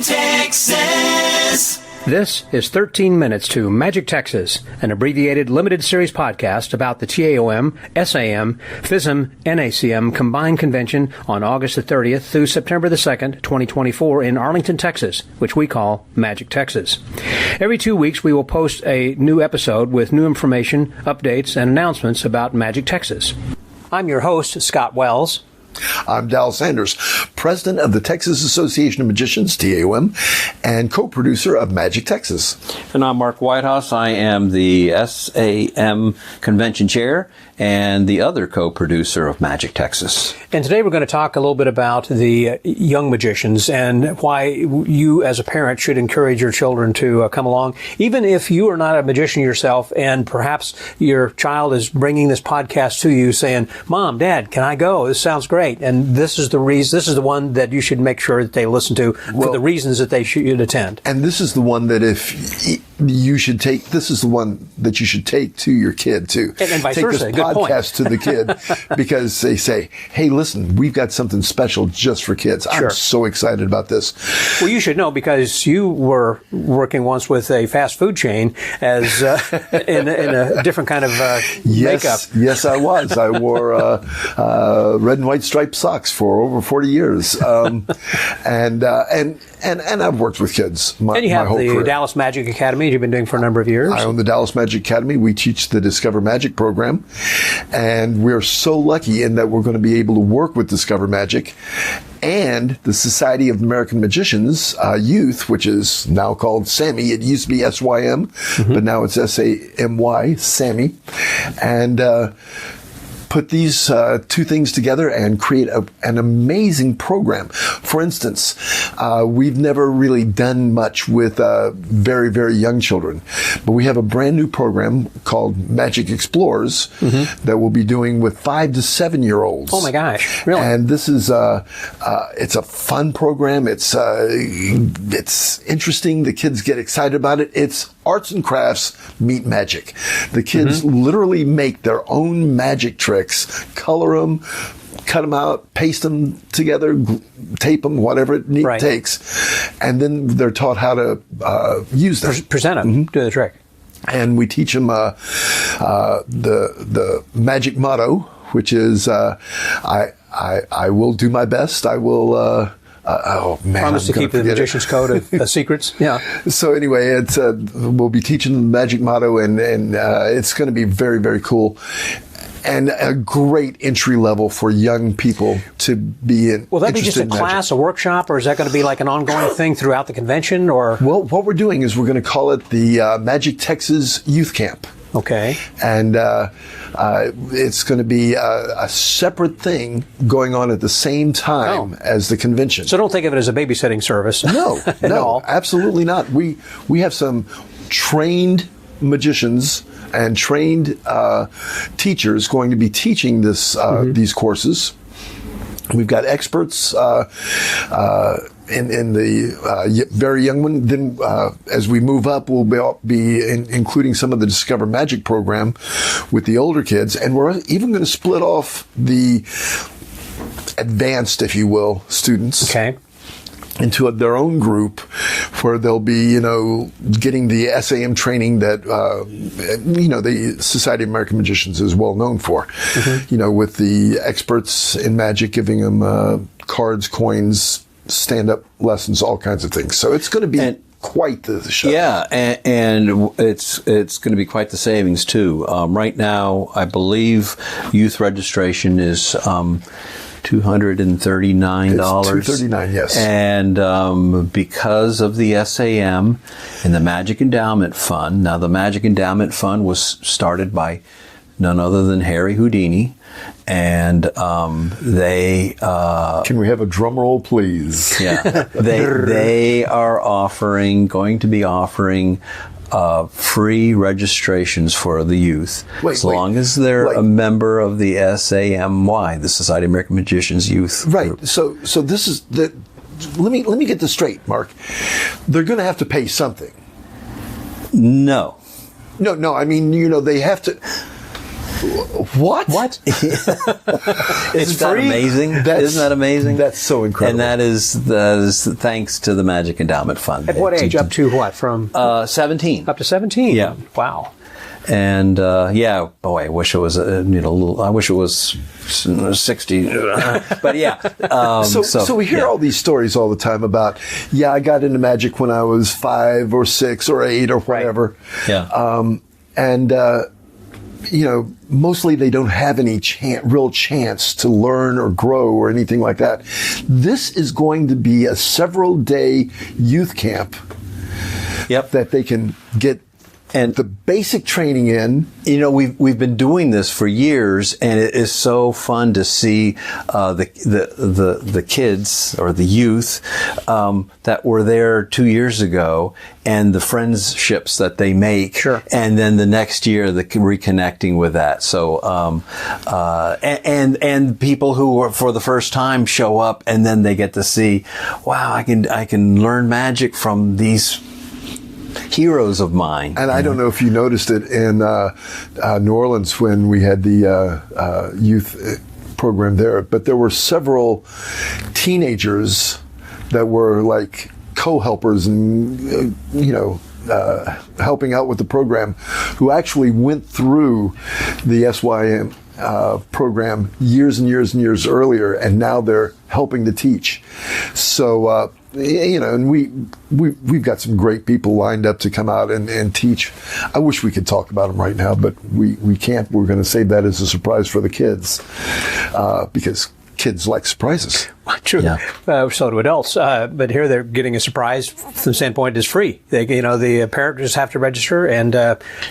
Texas. This is 13 Minutes to Magic Texas, an abbreviated limited series podcast about the TAOM, SAM, FISM, NACM combined convention on August the 30th through September the 2nd, 2024 in Arlington, Texas, which we call Magic Texas. Every 2 weeks we will post a new episode with new information, updates, and announcements about Magic Texas. I'm your host, Scott Wells. I'm Dal Sanders, president of the Texas Association of Magicians, TAOM, and co-producer of Magic Texas. And I'm Mark Whitehouse. I am the SAM convention chair and the other co-producer of Magic Texas. And today we're going to talk a little bit about the young magicians and why you as a parent should encourage your children to come along. Even if you are not a magician yourself and perhaps your child is bringing this podcast to you saying, Mom, Dad, can I go? This sounds great. And this is the reason, this is the one that you should make sure that they listen to for the reasons that they should attend. And this is the one that you should take to your kid too. And vice take versa. this Good point. podcast to the kid because they say, hey, listen, we've got something special just for kids. Sure. I'm so excited about this. Well, you should know because you were working once with a fast food chain as in a different kind of makeup. Yes, I was. I wore red and white striped socks for over 40 years. And I've worked with kids my whole career. And you have the Dallas Magic Academy you've been doing for a number of years. I own the Dallas Magic Academy. We teach the Discover Magic program. And we're so lucky in that we're going to be able to work with Discover Magic and the Society of American Magicians Youth, which is now called SAMY. It used to be SYM, but now it's SAMY, SAMY. And put these two things together and create an amazing program. For instance, we've never really done much with very, very young children, but we have a brand new program called Magic Explorers that we'll be doing with 5 to 7 year olds. Oh my gosh, really? And this is it's a fun program. It's interesting. The kids get excited about it. It's arts and crafts meet magic. The kids literally make their own magic tricks, color them, cut them out, paste them together, tape them, whatever it takes. And then they're taught how to use them. Present them, do the trick. And we teach them the magic motto, which is, I will do my best. I will, promise to keep the magician's code of secrets. Yeah. So anyway, it's we'll be teaching the magic motto, and it's going to be very, very cool, and a great entry level for young people to be in. Will that be just a class, a workshop, or is that going to be like an ongoing thing throughout the convention? Or well, what we're doing is we're going to call it the Magic Texas Youth Camp. Okay. And it's going to be a separate thing going on at the same time as the convention. So don't think of it as a babysitting service. No, all. Absolutely not. We have some trained magicians and trained teachers going to be teaching this these courses. We've got experts in the very young one. Then as we move up, we'll be including some of the Discover Magic program with the older kids. And we're even going to split off the advanced, if you will, students. Okay. Into their own group where they'll be, getting the SAM training that, the Society of American Magicians is well known for. With the experts in magic giving them cards, coins, stand-up lessons, all kinds of things. So it's going to be quite the show. Yeah, and it's going to be quite the savings too. Right now, I believe youth registration is $239. It's $239, yes. And because of the SAM and the Magic Endowment Fund, now the Magic Endowment Fund was started by none other than Harry Houdini, and they... Can we have a drum roll, please? Yeah. They are going to be offering free registrations for the youth, as long as they're a member of the SAMY, the Society of American Magicians Youth Group. So this is the. Let me get this straight, Mark. They're going to have to pay something. No. I mean, they have to. What? Isn't that amazing? Isn't that amazing? That's so incredible. And that is thanks to the Magic Endowment Fund. At what age? Up to what? From 17. Up to 17. Yeah. Wow. And boy, I wish it was I wish it was 60. But yeah. So we hear all these stories all the time about, I got into magic when I was 5 or 6 or 8 or whatever. Right. Yeah. Mostly they don't have any real chance to learn or grow or anything like that. This is going to be a several-day youth camp. Yep. That they can get the basic training in. We've been doing this for years, and it is so fun to see the kids or the youth that were there 2 years ago, and the friendships that they make. Sure. And then the next year, the reconnecting with that. So and people who are for the first time show up, and then they get to see, wow, I can learn magic from these heroes of mine. And I don't know if you noticed it in New Orleans when we had the youth program there, but there were several teenagers that were like co-helpers and, helping out with the program, who actually went through the SYM program years and years and years earlier, and now they're helping to teach. So, and we've got some great people lined up to come out and teach. I wish we could talk about them right now, but we can't. We're going to save that as a surprise for the kids, because kids like surprises. True. Yeah. So do adults. But here they're getting a surprise from the standpoint it's free. The parent just have to register, and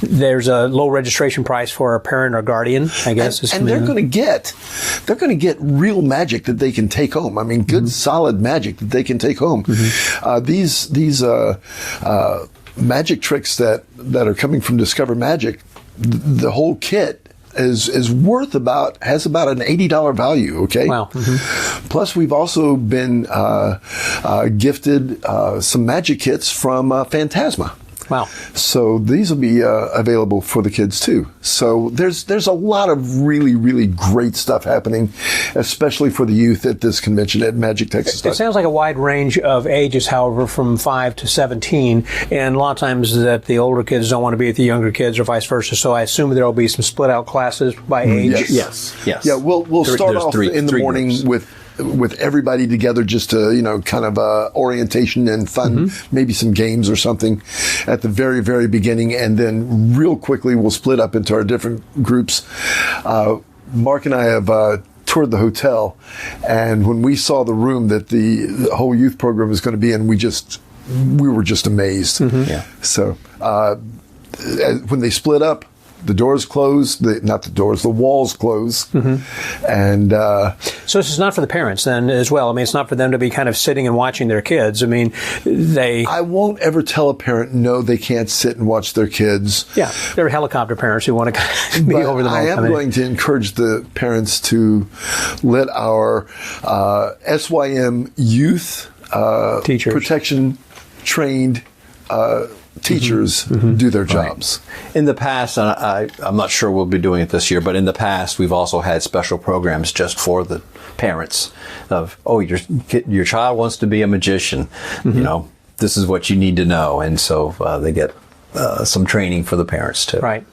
there's a low registration price for a parent or guardian, I guess. And they're going to get real magic that they can take home. I mean, good, solid magic that they can take home. These magic tricks that are coming from Discover Magic, the whole kit has about an $80 value. Okay. Wow. Plus, we've also been gifted some magic kits from Phantasma. Wow. So these will be available for the kids too. So there's a lot of really, really great stuff happening, especially for the youth at this convention at Magic Texas. It sounds like a wide range of ages, however, from 5 to 17. And a lot of times that the older kids don't want to be with the younger kids or vice versa. So I assume there will be some split out classes by age. Yes. Yeah, we'll start off in the morning groups. with everybody together, just to, kind of orientation and fun, maybe some games or something at the very, very beginning. And then real quickly, we'll split up into our different groups. Mark and I have toured the hotel, and when we saw the room that the whole youth program was going to be in, we were just amazed. Yeah. So when they split up, the doors close, the walls close. And so this is not for the parents then as well. I mean, it's not for them to be kind of sitting and watching their kids. I mean, I won't ever tell a parent, no, they can't sit and watch their kids. Yeah, there are helicopter parents who want to be over the I am going to encourage the parents to let our SYM youth teachers, protection trained teachers do their jobs. Right. In the past, I'm not sure we'll be doing it this year, but in the past, we've also had special programs just for the parents of, your child wants to be a magician. This is what you need to know. And so they get some training for the parents too. Right.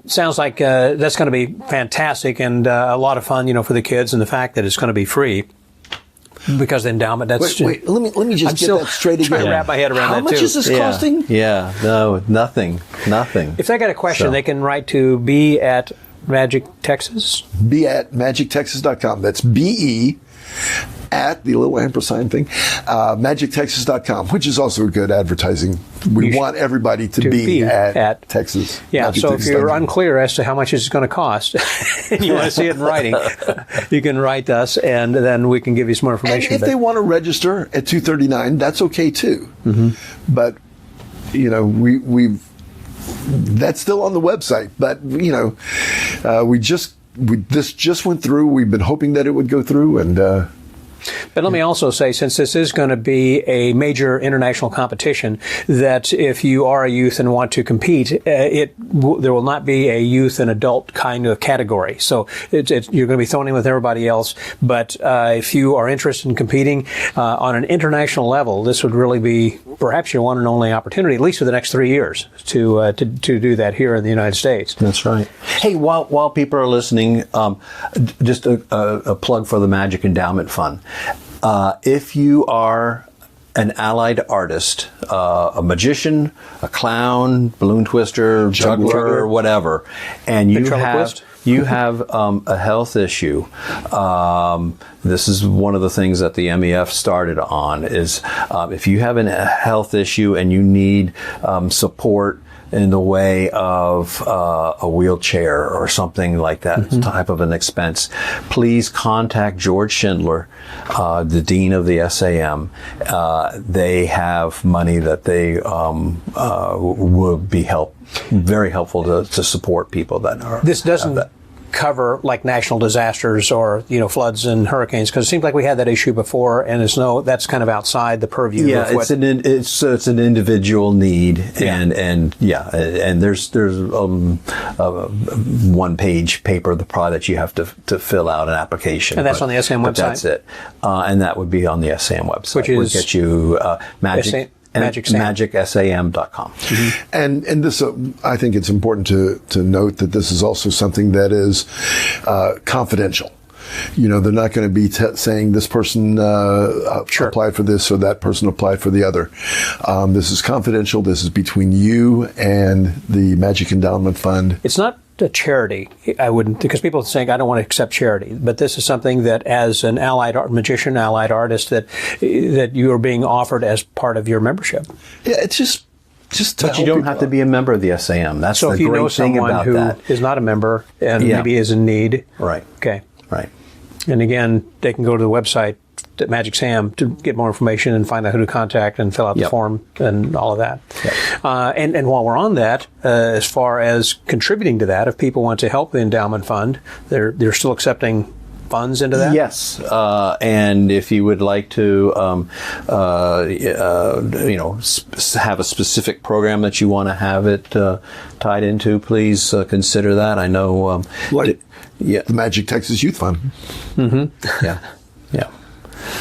Sounds like that's going to be fantastic and a lot of fun, for the kids, and the fact that it's going to be free. Because the endowment, that's... Wait, let me just get that straight again. Trying to wrap my head around that, too. How much is this costing? Yeah, no, nothing. If they got a question, they can write to B at Magic Texas. B at magictexas.com. That's B-E at the little ampersand thing, magictexas.com, which is also good advertising. We want everybody to be at Texas. Yeah, so if you're unclear as to how much it's going to cost and you want to see it in writing, you can write us and then we can give you some more information. And if they want to register at $239, that's okay too. But, we've that's still on the website. But, this just went through. We've been hoping that it would go through, and But let me also say, since this is going to be a major international competition, that if you are a youth and want to compete, there will not be a youth and adult kind of category. So you're going to be thrown in with everybody else. But if you are interested in competing on an international level, this would really be perhaps your one and only opportunity, at least for the next 3 years, to do that here in the United States. That's right. Hey, while people are listening, just a plug for the Magic Endowment Fund. If you are an allied artist, a magician, a clown, balloon twister, juggler, whatever, and you have a health issue. This is one of the things that the MEF started on is if you have a health issue and you need support in the way of a wheelchair or something like that type of an expense, please contact George Schindler, the Dean of the SAM. They have money that they would be very helpful to support people that are. This doesn't cover like national disasters or floods and hurricanes, because it seems like we had that issue before, and that's kind of outside the purview. Yeah, of it's an individual need, and there's one page paper that you have to fill out an application, and that's on the SAM website. That's it, and that would be on the SAM website, which is get you MagicSAM.com. And this, I think it's important to note that this is also something that is confidential. They're not going to be saying this person applied for this or that person applied for the other. This is confidential. This is between you and the Magic Endowment Fund. It's not a charity. I wouldn't, because people are saying I don't want to accept charity, but this is something that, as an allied magician, allied artist, that you are being offered as part of your membership. Yeah, it's just. But you don't have to be a member of the SAM. That's so the great thing about that. So if you know someone who is not a member and maybe is in need, right? Okay, right. And again, they can go to the website at Magic SAM to get more information and find out who to contact and fill out the form and all of that. Yep. And while we're on that, as far as contributing to that, if people want to help the endowment fund, they're still accepting funds into that? Yes, and if you would like to, have a specific program that you want to have it tied into, please consider that. I know, the Magic Texas Youth Fund. Mm-hmm. Yeah.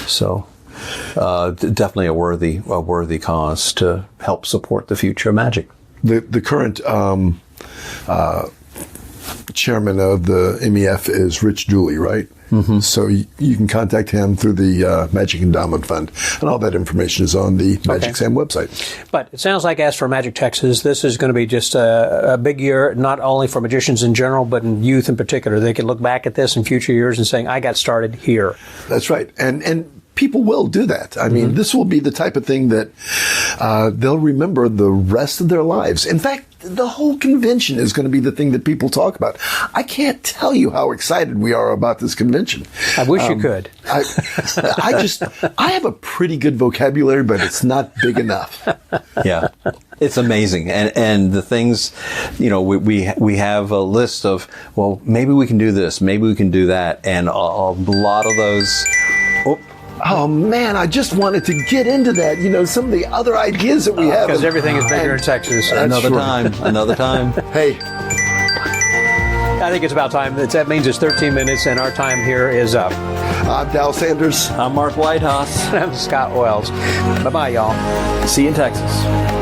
So, definitely a worthy cause to help support the future of magic. The current chairman of the MEF is Rich Dooley, right? Mm-hmm. So you can contact him through the Magic Endowment Fund, and all that information is on the Magic SAM website. But it sounds like, as for Magic Texas, this is going to be just a big year, not only for magicians in general, but in youth in particular. They can look back at this in future years and saying, I got started here. That's right. And people will do that. I mean, this will be the type of thing that they'll remember the rest of their lives. In fact, the whole convention is going to be the thing that people talk about. I can't tell you how excited we are about this convention. I wish you could. I have a pretty good vocabulary, but it's not big enough. Yeah, it's amazing. And the things, we have a list of, well, maybe we can do this, maybe we can do that. And a lot of those, oh man, I just wanted to get into that. Some of the other ideas that we have. Because everything is bigger in Texas. Another time. Hey. I think it's about time. That means it's 13 minutes and our time here is up. I'm Dal Sanders. I'm Mark Whitehouse. I'm Scott Wells. Bye-bye, y'all. See you in Texas.